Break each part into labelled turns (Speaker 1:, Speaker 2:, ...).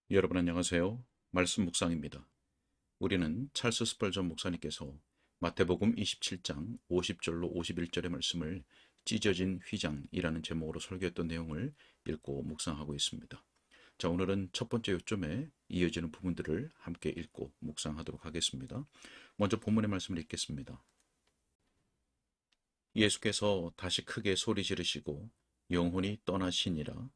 Speaker 1: 여러분 안녕하세요. 말씀 묵상입니다. 우리는 찰스 스펄전 목사님께서 마태복음 27장 50절로 51절의 말씀을 찢어진 휘장이라는 제목으로 설교했던 내용을 읽고 묵상하고 있습니다. 자, 오늘은 첫 번째 요점에 이어지는 부분들을 함께 읽고 묵상하도록 하겠습니다. 먼저 본문의 말씀을 읽겠습니다. 예수께서 다시 크게 소리 지르시고 영혼이 떠나시니라.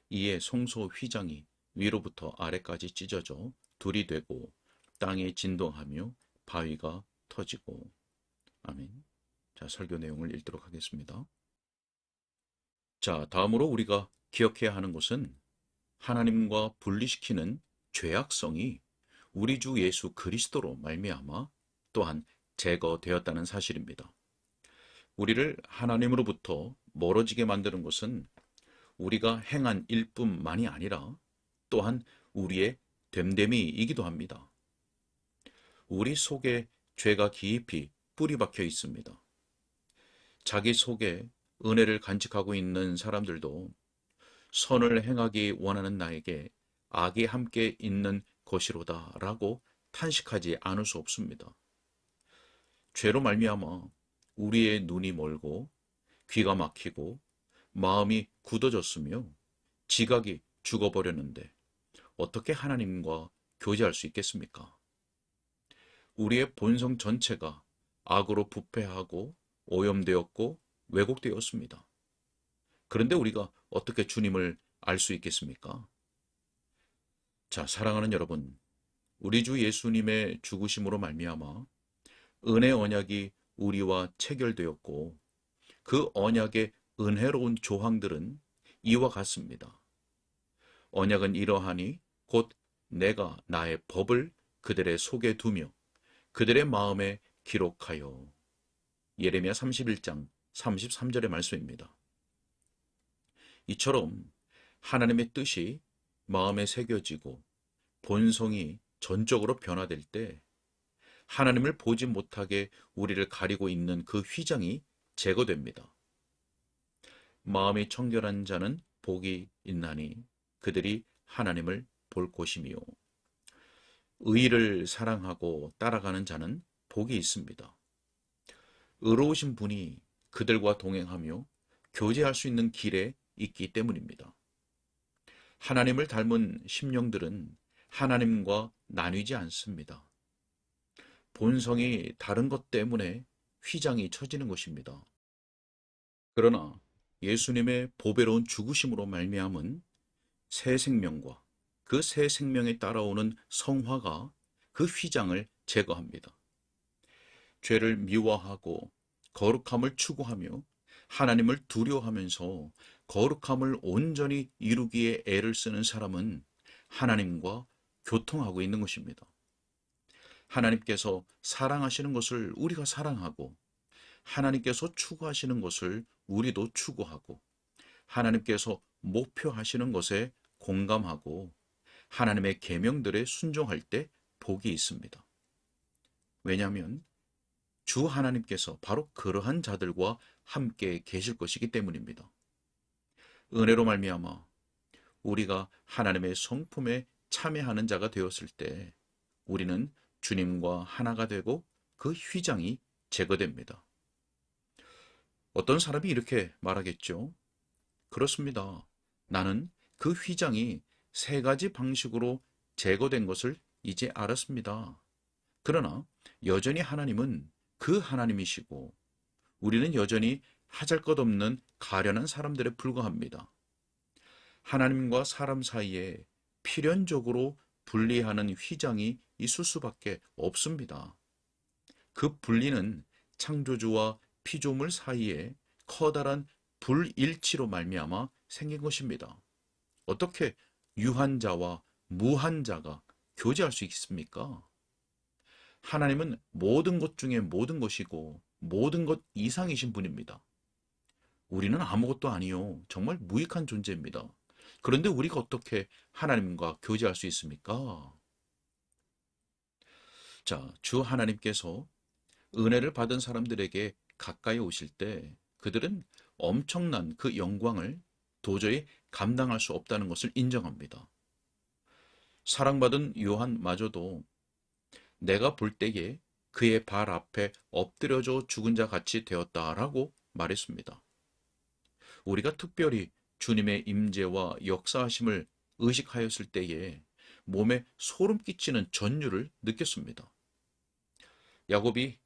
Speaker 1: 이에 송소 휘장이 위로부터 아래까지 찢어져 둘이 되고 땅이 진동하며 바위가 터지고. 아멘. 자, 설교 내용을 읽도록 하겠습니다. 자, 다음으로 우리가 기억해야 하는 것은 하나님과 분리시키는 죄악성이 우리 주 예수 그리스도로 말미암아 또한 제거되었다는 사실입니다. 우리를 하나님으로부터 멀어지게 만드는 것은 우리가 행한 일뿐만이 아니라 또한 우리의 됨됨이이기도 합니다. 우리 속에 죄가 깊이 뿌리 박혀 있습니다. 자기 속에 은혜를 간직하고 있는 사람들도 선을 행하기 원하는 나에게 악이 함께 있는 것이로다라고 탄식하지 않을 수 없습니다. 죄로 말미암아 우리의 눈이 멀고 귀가 막히고 마음이 굳어졌으며 지각이 죽어버렸는데 어떻게 하나님과 교제할 수 있겠습니까? 우리의 본성 전체가 악으로 부패하고 오염되었고 왜곡되었습니다. 그런데 우리가 어떻게 주님을 알 수 있겠습니까? 자, 사랑하는 여러분, 우리 주 예수님의 죽으심으로 말미암아 은혜 언약이 우리와 체결되었고 그 언약의 은혜로운 조항들은 이와 같습니다. 언약은 이러하니 곧 내가 나의 법을 그들의 속에 두며 그들의 마음에 기록하여. 예레미야 31장 33절의 말씀입니다. 이처럼 하나님의 뜻이 마음에 새겨지고 본성이 전적으로 변화될 때 하나님을 보지 못하게 우리를 가리고 있는 그 휘장이 제거됩니다. 마음이 청결한 자는 복이 있나니 그들이 하나님을 볼 것이며 의를 사랑하고 따라가는 자는 복이 있습니다. 의로우신 분이 그들과 동행하며 교제할 수 있는 길에 있기 때문입니다. 하나님을 닮은 심령들은 하나님과 나뉘지 않습니다. 본성이 다른 것 때문에 휘장이 처지는 것입니다. 그러나 예수님의 보배로운 죽으심으로 말미암은 새 생명과 그 새 생명에 따라오는 성화가 그 휘장을 제거합니다. 죄를 미워하고 거룩함을 추구하며 하나님을 두려워하면서 거룩함을 온전히 이루기에 애를 쓰는 사람은 하나님과 교통하고 있는 것입니다. 하나님께서 사랑하시는 것을 우리가 사랑하고 하나님께서 추구하시는 것을 우리도 추구하고 하나님께서 목표하시는 것에 공감하고 하나님의 계명들에 순종할 때 복이 있습니다. 왜냐하면 주 하나님께서 바로 그러한 자들과 함께 계실 것이기 때문입니다. 은혜로 말미암아 우리가 하나님의 성품에 참여하는 자가 되었을 때 우리는 주님과 하나가 되고 그 휘장이 제거됩니다. 어떤 사람이 이렇게 말하겠죠. 그렇습니다. 나는 그 휘장이 세 가지 방식으로 제거된 것을 이제 알았습니다. 그러나 여전히 하나님은 그 하나님이시고 우리는 여전히 하잘것없는 가련한 사람들에 불과합니다. 하나님과 사람 사이에 필연적으로 분리하는 휘장이 있을 수밖에 없습니다. 그 분리는 창조주와 피조물 사이에 커다란 불일치로 말미암아 생긴 것입니다. 어떻게 유한자와 무한자가 교제할 수 있습니까? 하나님은 모든 것 중에 모든 것이고 모든 것 이상이신 분입니다. 우리는 아무것도 아니요. 정말 무익한 존재입니다. 그런데 우리가 어떻게 하나님과 교제할 수 있습니까? 자, 주 하나님께서 은혜를 받은 사람들에게 가까이 오실 때 그들은 엄청난 그 영광을 도저히 감당할 수 없다는 것을 인정합니다. 사랑받은 요한마저도 내가 볼 때에 그의 발 앞에 엎드려져 죽은 자 같이 되었다라고 말했습니다. 우리가 특별히 주님의 임재와 역사하심을 의식하였을 때에 몸에 소름 끼치는 전율을 느꼈습니다. 야곱이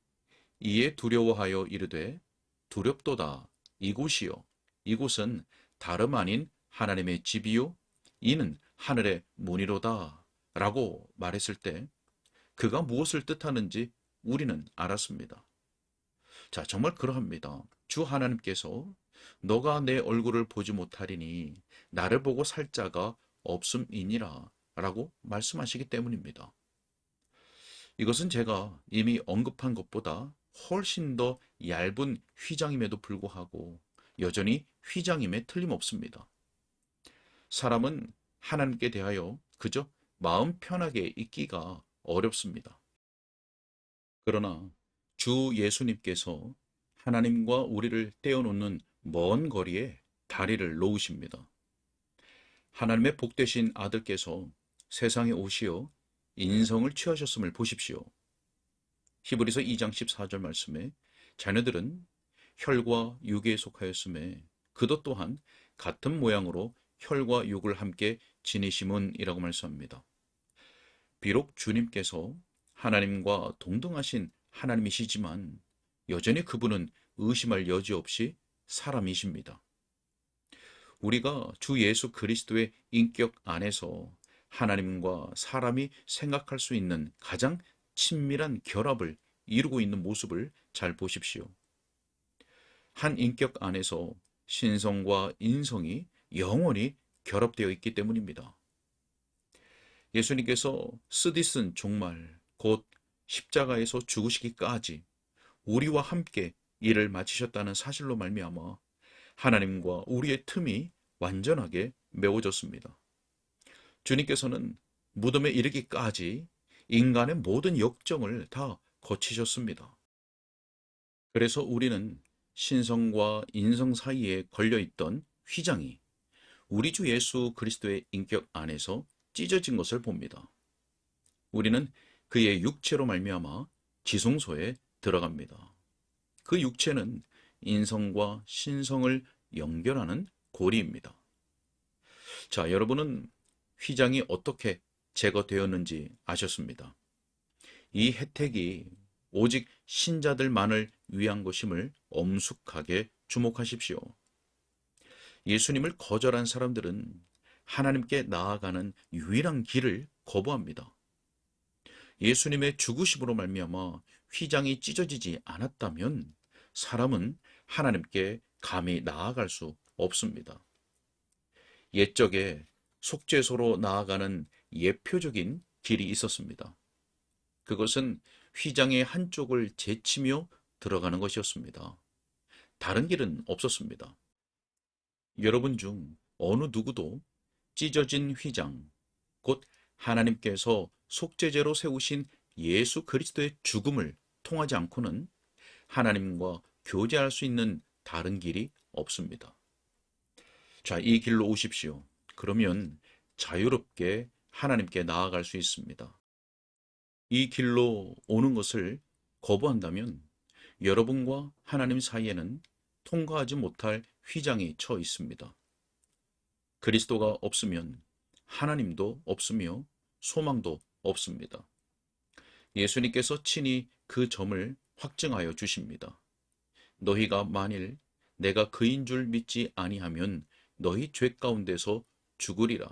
Speaker 1: 이에 두려워하여 이르되 두렵도다 이곳이요 이곳은 다름 아닌 하나님의 집이요 이는 하늘의 문이로다 라고 말했을 때 그가 무엇을 뜻하는지 우리는 알았습니다. 자, 정말 그러합니다. 주 하나님께서 너가 내 얼굴을 보지 못하리니 나를 보고 살 자가 없음이니라 라고 말씀하시기 때문입니다. 이것은 제가 이미 언급한 것보다 훨씬 더 얇은 휘장임에도 불구하고 여전히 휘장임에 틀림없습니다. 사람은 하나님께 대하여 그저 마음 편하게 있기가 어렵습니다. 그러나 주 예수님께서 하나님과 우리를 떼어놓는 먼 거리에 다리를 놓으십니다. 하나님의 복되신 아들께서 세상에 오시어 인성을 취하셨음을 보십시오. 히브리서 2장 14절 말씀에 자녀들은 혈과 육에 속하였음에 그도 또한 같은 모양으로 혈과 육을 함께 지니심은이라고 말씀합니다. 비록 주님께서 하나님과 동등하신 하나님이시지만 여전히 그분은 의심할 여지 없이 사람이십니다. 우리가 주 예수 그리스도의 인격 안에서 하나님과 사람이 생각할 수 있는 가장 친밀한 결합을 이루고 있는 모습을 잘 보십시오. 한 인격 안에서 신성과 인성이 영원히 결합되어 있기 때문입니다. 예수님께서 쓰디쓴 종말, 곧 십자가에서 죽으시기까지 우리와 함께 일을 마치셨다는 사실로 말미암아 하나님과 우리의 틈이 완전하게 메워졌습니다. 주님께서는 무덤에 이르기까지 인간의 모든 역정을 다 거치셨습니다. 그래서 우리는 신성과 인성 사이에 걸려있던 휘장이 우리 주 예수 그리스도의 인격 안에서 찢어진 것을 봅니다. 우리는 그의 육체로 말미암아 지성소에 들어갑니다. 그 육체는 인성과 신성을 연결하는 고리입니다. 자, 여러분은 휘장이 어떻게 제거되었는지 아셨습니다. 이 혜택이 오직 신자들만을 위한 것임을 엄숙하게 주목하십시오. 예수님을 거절한 사람들은 하나님께 나아가는 유일한 길을 거부합니다. 예수님의 죽으심으로 말미암아 휘장이 찢어지지 않았다면 사람은 하나님께 감히 나아갈 수 없습니다. 옛적에 속죄소로 나아가는 예표적인 길이 있었습니다. 그것은 휘장의 한쪽을 제치며 들어가는 것이었습니다. 다른 길은 없었습니다. 여러분 중 어느 누구도 찢어진 휘장, 곧 하나님께서 속죄제로 세우신 예수 그리스도의 죽음을 통하지 않고는 하나님과 교제할 수 있는 다른 길이 없습니다. 자, 이 길로 오십시오. 그러면 자유롭게 하나님께 나아갈 수 있습니다. 이 길로 오는 것을 거부한다면 여러분과 하나님 사이에는 통과하지 못할 휘장이 쳐 있습니다. 그리스도가 없으면 하나님도 없으며 소망도 없습니다. 예수님께서 친히 그 점을 확증하여 주십니다. 너희가 만일 내가 그인 줄 믿지 아니하면 너희 죄 가운데서 죽으리라.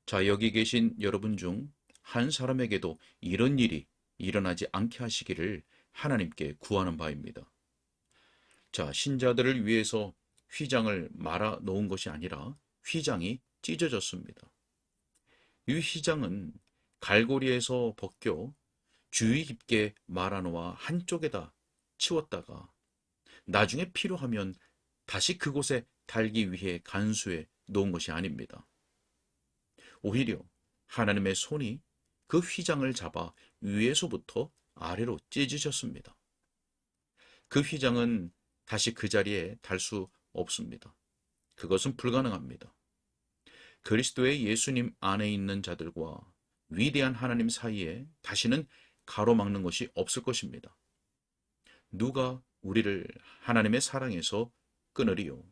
Speaker 1: 자, 여기 계신 여러분 중 한 사람에게도 이런 일이 일어나지 않게 하시기를 하나님께 구하는 바입니다. 자, 신자들을 위해서 휘장을 말아 놓은 것이 아니라 휘장이 찢어졌습니다. 이 휘장은 갈고리에서 벗겨 주의 깊게 말아놓아 한쪽에다 치웠다가 나중에 필요하면 다시 그곳에 달기 위해 간수해 놓은 것이 아닙니다. 오히려 하나님의 손이 그 휘장을 잡아 위에서부터 아래로 찢으셨습니다. 그 휘장은 다시 그 자리에 달 수 없습니다. 그것은 불가능합니다. 그리스도의 예수님 안에 있는 자들과 위대한 하나님 사이에 다시는 가로막는 것이 없을 것입니다. 누가 우리를 하나님의 사랑에서 끊으리요?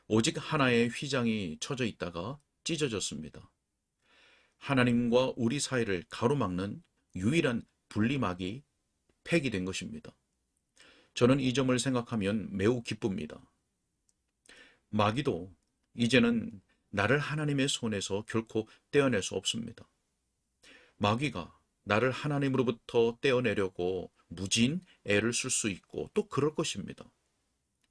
Speaker 1: 오직 하나의 휘장이 쳐져 있다가 찢어졌습니다. 하나님과 우리 사이를 가로막는 유일한 분리막이 폐기된 것입니다. 저는 이 점을 생각하면 매우 기쁩니다. 마귀도 이제는 나를 하나님의 손에서 결코 떼어낼 수 없습니다. 마귀가 나를 하나님으로부터 떼어내려고 무진 애를 쓸 수 있고 또 그럴 것입니다.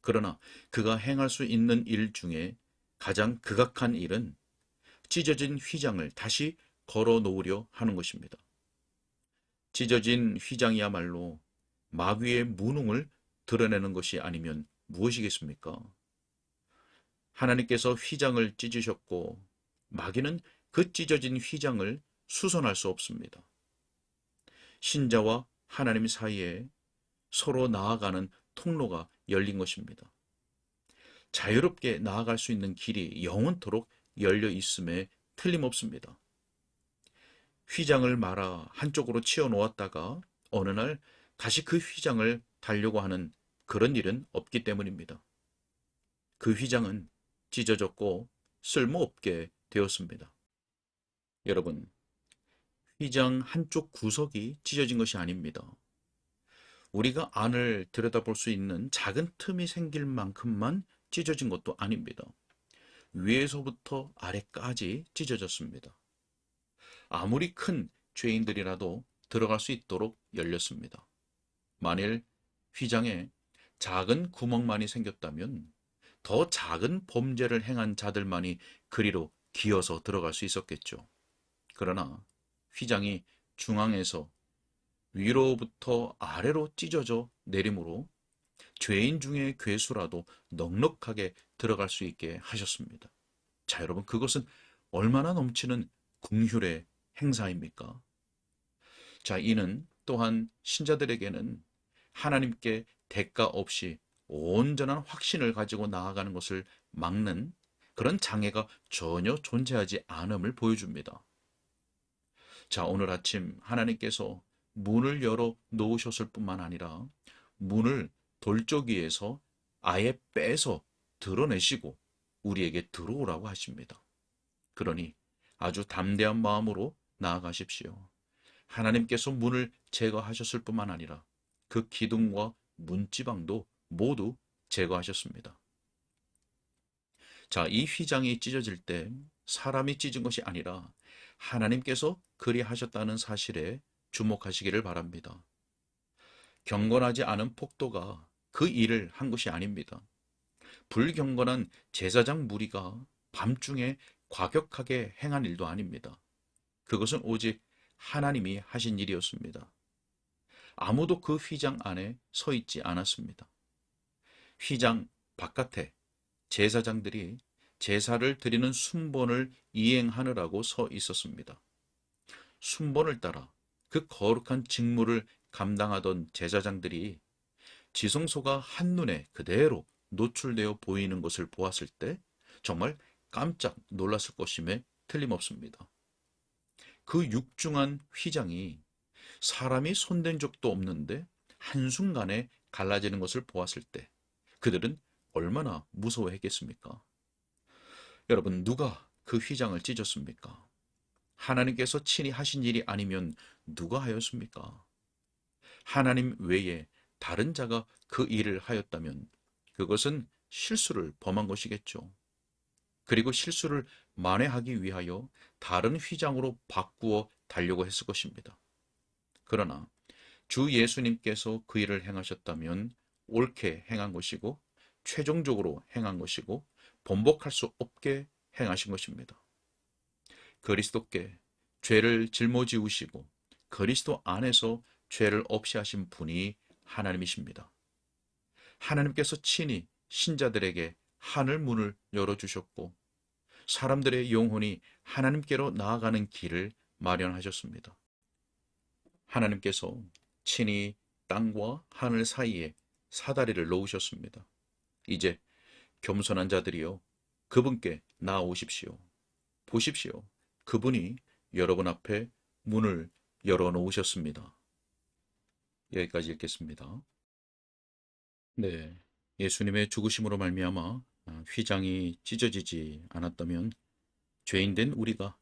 Speaker 1: 그러나 그가 행할 수 있는 일 중에 가장 극악한 일은 찢어진 휘장을 다시 걸어 놓으려 하는 것입니다. 찢어진 휘장이야말로 마귀의 무능을 드러내는 것이 아니면 무엇이겠습니까? 하나님께서 휘장을 찢으셨고 마귀는 그 찢어진 휘장을 수선할 수 없습니다. 신자와 하나님 사이에 서로 나아가는 통로가 열린 것입니다. 자유롭게 나아갈 수 있는 길이 영원토록 열려 있음에 틀림없습니다. 휘장을 말아 한쪽으로 치워 놓았다가 어느 날 다시 그 휘장을 달려고 하는 그런 일은 없기 때문입니다. 그 휘장은 찢어졌고 쓸모없게 되었습니다. 여러분, 휘장 한쪽 구석이 찢어진 것이 아닙니다. 우리가 안을 들여다볼 수 있는 작은 틈이 생길 만큼만 찢어진 것도 아닙니다. 위에서부터 아래까지 찢어졌습니다. 아무리 큰 죄인들이라도 들어갈 수 있도록 열렸습니다. 만일 휘장에 작은 구멍만이 생겼다면 더 작은 범죄를 행한 자들만이 그리로 기어서 들어갈 수 있었겠죠. 그러나 휘장이 중앙에서 위로부터 아래로 찢어져 내림으로 죄인 중에 괴수라도 넉넉하게 들어갈 수 있게 하셨습니다. 자, 여러분, 그것은 얼마나 넘치는 긍휼의 행사입니까? 자, 이는 또한 신자들에게는 하나님께 대가 없이 온전한 확신을 가지고 나아가는 것을 막는 그런 장애가 전혀 존재하지 않음을 보여줍니다. 자, 오늘 아침 하나님께서 문을 열어 놓으셨을 뿐만 아니라 문을 돌적이에서 아예 빼서 드러내시고 우리에게 들어오라고 하십니다. 그러니 아주 담대한 마음으로 나아가십시오. 하나님께서 문을 제거하셨을 뿐만 아니라 그 기둥과 문지방도 모두 제거하셨습니다. 자, 이 휘장이 찢어질 때 사람이 찢은 것이 아니라 하나님께서 그리하셨다는 사실에 주목하시기를 바랍니다. 경건하지 않은 폭도가 그 일을 한 것이 아닙니다. 불경건한 제사장 무리가 밤중에 과격하게 행한 일도 아닙니다. 그것은 오직 하나님이 하신 일이었습니다. 아무도 그 휘장 안에 서 있지 않았습니다. 휘장 바깥에 제사장들이 제사를 드리는 순번을 이행하느라고 서 있었습니다. 순번을 따라 그 거룩한 직무를 감당하던 제사장들이 지성소가 한눈에 그대로 노출되어 보이는 것을 보았을 때 정말 깜짝 놀랐을 것임에 틀림없습니다. 그 육중한 휘장이 사람이 손댄 적도 없는데 한순간에 갈라지는 것을 보았을 때 그들은 얼마나 무서워했겠습니까? 여러분, 누가 그 휘장을 찢었습니까? 하나님께서 친히 하신 일이 아니면 누가 하였습니까? 하나님 외에 다른 자가 그 일을 하였다면 그것은 실수를 범한 것이겠죠. 그리고 실수를 만회하기 위하여 다른 휘장으로 바꾸어 달려고 했을 것입니다. 그러나 주 예수님께서 그 일을 행하셨다면 옳게 행한 것이고 최종적으로 행한 것이고 번복할 수 없게 행하신 것입니다. 그리스도께 죄를 짊어지우시고 그리스도 안에서 죄를 없이 하신 분이 하나님이십니다. 하나님께서 친히 신자들에게 하늘 문을 열어주셨고 사람들의 영혼이 하나님께로 나아가는 길을 마련하셨습니다. 하나님께서 친히 땅과 하늘 사이에 사다리를 놓으셨습니다. 이제 겸손한 자들이여 그분께 나오십시오. 보십시오. 그분이 여러분 앞에 문을 열어놓으셨습니다. 여기까지 읽겠습니다. 네, 예수님의 죽으심으로 말미암아 휘장이 찢어지지 않았다면 죄인된 우리가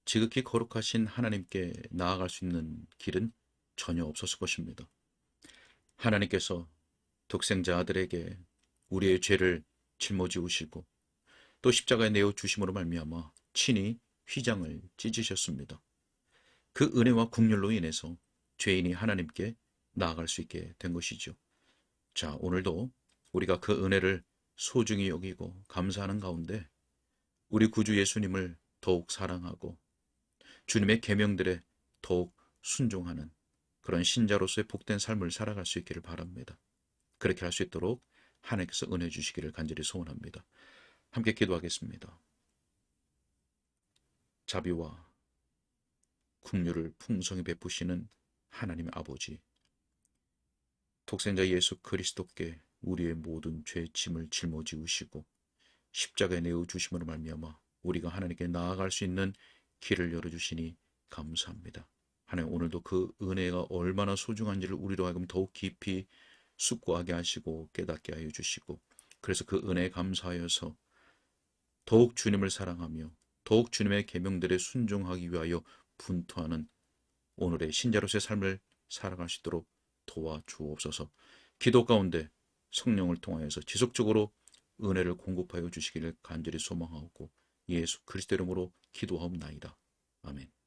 Speaker 1: 지극히 거룩하신 하나님께 나아갈 수 있는 길은 전혀 없었을 것입니다. 하나님께서 독생자 아들에게 우리의 죄를 짊어지우시고 또 십자가에 내어 주심으로 말미암아 친히 휘장을 찢으셨습니다. 그 은혜와 긍휼로 인해서 죄인이 하나님께 나아갈 수 있게 된 것이죠. 자, 오늘도 우리가 그 은혜를 소중히 여기고 감사하는 가운데 우리 구주 예수님을 더욱 사랑하고 주님의 계명들에 더욱 순종하는 그런 신자로서의 복된 삶을 살아갈 수 있기를 바랍니다. 그렇게 할 수 있도록 하나님께서 은혜 주시기를 간절히 소원합니다. 함께 기도하겠습니다. 자비와 긍휼을 풍성히 베푸시는 하나님의 아버지, 독생자 예수 그리스도께 우리의 모든 죄의 짐을 짊어지우시고 십자가에 내어 주심으로 말미암아 우리가 하나님께 나아갈 수 있는 길을 열어주시니 감사합니다. 하나님, 오늘도 그 은혜가 얼마나 소중한지를 우리로 하여금 더욱 깊이 숙고하게 하시고 깨닫게 하여 주시고, 그래서 그 은혜에 감사하여서 더욱 주님을 사랑하며 더욱 주님의 계명들에 순종하기 위하여 분투하는 오늘의 신자로서의 삶을 살아갈 수 있도록 도와주옵소서. 기도 가운데 성령을 통하여서 지속적으로 은혜를 공급하여 주시기를 간절히 소망하고 예수 그리스도 이름으로 기도하옵나이다. 아멘.